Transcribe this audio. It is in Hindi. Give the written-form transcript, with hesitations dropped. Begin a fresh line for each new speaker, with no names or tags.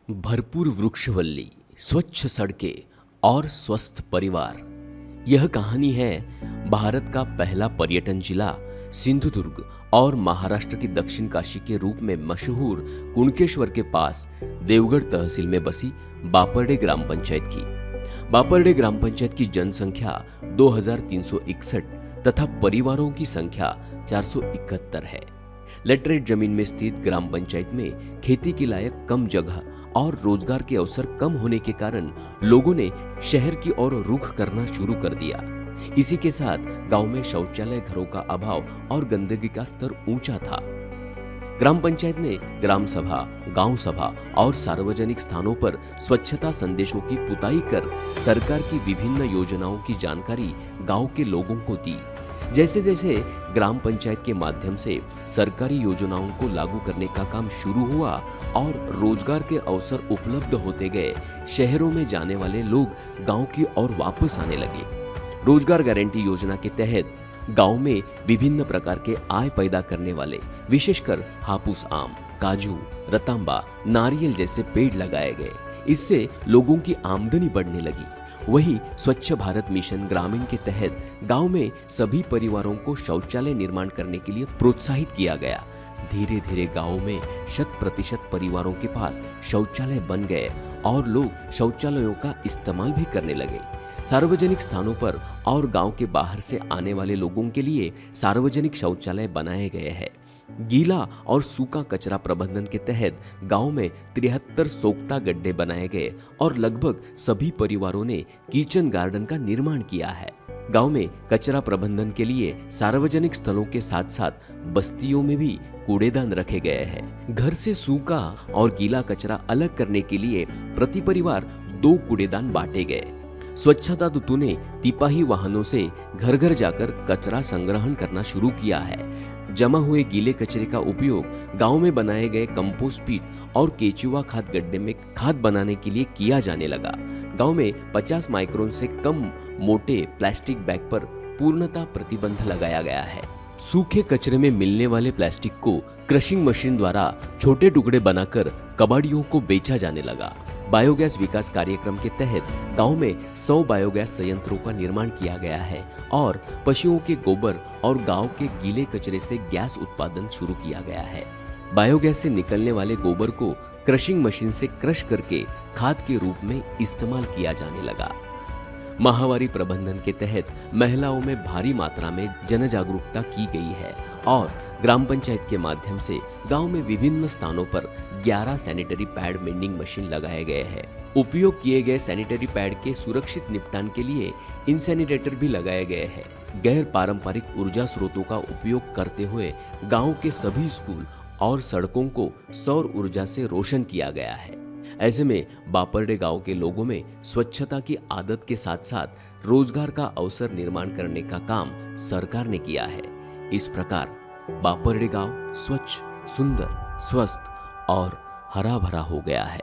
भरपूर वृक्षवल्ली, स्वच्छ सड़कें और स्वस्थ परिवार। यह कहानी है भारत का पहला पर्यटन जिला सिंधुदुर्ग और महाराष्ट्र की दक्षिण काशी के रूप में मशहूर कुणकेश्वर के पास देवगढ़ तहसील में बसी बापरडे ग्राम पंचायत की। बापरडे ग्राम पंचायत की जनसंख्या 2361 तथा परिवारों की संख्या 471 है। लेटरेट जमीन में स्थित ग्राम पंचायत में खेती के लायक कम जगह और रोजगार के अवसर कम होने के कारण लोगों ने शहर की ओर रुख करना शुरू कर दिया। इसी के साथ गांव में शौचालय घरों का अभाव और गंदगी का स्तर ऊंचा था। ग्राम पंचायत ने ग्राम सभा, गांव सभा और सार्वजनिक स्थानों पर स्वच्छता संदेशों की पुताई कर सरकार की विभिन्न योजनाओं की जानकारी गांव के लोगों को दी। जैसे जैसे ग्राम पंचायत के माध्यम से सरकारी योजनाओं को लागू करने का काम शुरू हुआ और रोजगार के अवसर उपलब्ध होते गए, शहरों में जाने वाले लोग गांव की ओर वापस आने लगे। रोजगार गारंटी योजना के तहत गांव में विभिन्न प्रकार के आय पैदा करने वाले विशेषकर हापुस आम, काजू, रतांबा, नारियल जैसे पेड़ लगाए गए। इससे लोगों की आमदनी बढ़ने लगी। वही स्वच्छ भारत मिशन ग्रामीण के तहत गांव में सभी परिवारों को शौचालय निर्माण करने के लिए प्रोत्साहित किया गया। धीरे धीरे गांव में 100% परिवारों के पास शौचालय बन गए और लोग शौचालयों का इस्तेमाल भी करने लगे। सार्वजनिक स्थानों पर और गांव के बाहर से आने वाले लोगों के लिए सार्वजनिक शौचालय बनाए गए हैं। गीला और सूखा कचरा प्रबंधन के तहत गांव में 73 सोख्ता गड्ढे बनाए गए और लगभग सभी परिवारों ने किचन गार्डन का निर्माण किया है। गांव में कचरा प्रबंधन के लिए सार्वजनिक स्थलों के साथ साथ बस्तियों में भी कूड़ेदान रखे गए हैं। घर से सूखा और गीला कचरा अलग करने के लिए प्रति परिवार 2 कूड़ेदान बांटे गए। स्वच्छता दूतों ने तिपाही वाहनों से घर घर जाकर कचरा संग्रहण करना शुरू किया है। जमा हुए गीले कचरे का उपयोग गांव में बनाए गए कंपोस्ट पीट और केचुआ खाद गड्ढे में खाद बनाने के लिए किया जाने लगा। गांव में 50 माइक्रोन से कम मोटे प्लास्टिक बैग पर पूर्णतः प्रतिबंध लगाया गया है। सूखे कचरे में मिलने वाले प्लास्टिक को क्रशिंग मशीन द्वारा छोटे टुकड़े बनाकर कबाड़ियों को बेचा जाने लगा। बायोगैस विकास कार्यक्रम के तहत गांव में 100 बायोगैस संयंत्रों का निर्माण किया गया है और पशुओं के गोबर और गांव के गीले कचरे से गैस उत्पादन शुरू किया गया है। बायोगैस से निकलने वाले गोबर को क्रशिंग मशीन से क्रश करके खाद के रूप में इस्तेमाल किया जाने लगा। माहवारी प्रबंधन के तहत महिलाओं में भारी मात्रा में जन जागरूकता की गई है और ग्राम पंचायत के माध्यम से गांव में विभिन्न स्थानों पर 11 सैनिटरी पैड मेंडिंग मशीन लगाए गए हैं। उपयोग किए गए सैनिटरी पैड के सुरक्षित निपटान के लिए इंसेनिटेटर भी लगाए गए हैं। गैर पारंपरिक ऊर्जा स्रोतों का उपयोग करते हुए गांव के सभी स्कूल और सड़कों को सौर ऊर्जा से रोशन किया गया है। ऐसे में बापरडे गांव के लोगों में स्वच्छता की आदत के साथ साथ रोजगार का अवसर निर्माण करने का काम सरकार ने किया है। इस प्रकार बापरडे गांव स्वच्छ, सुंदर, स्वस्थ और हरा भरा हो गया है।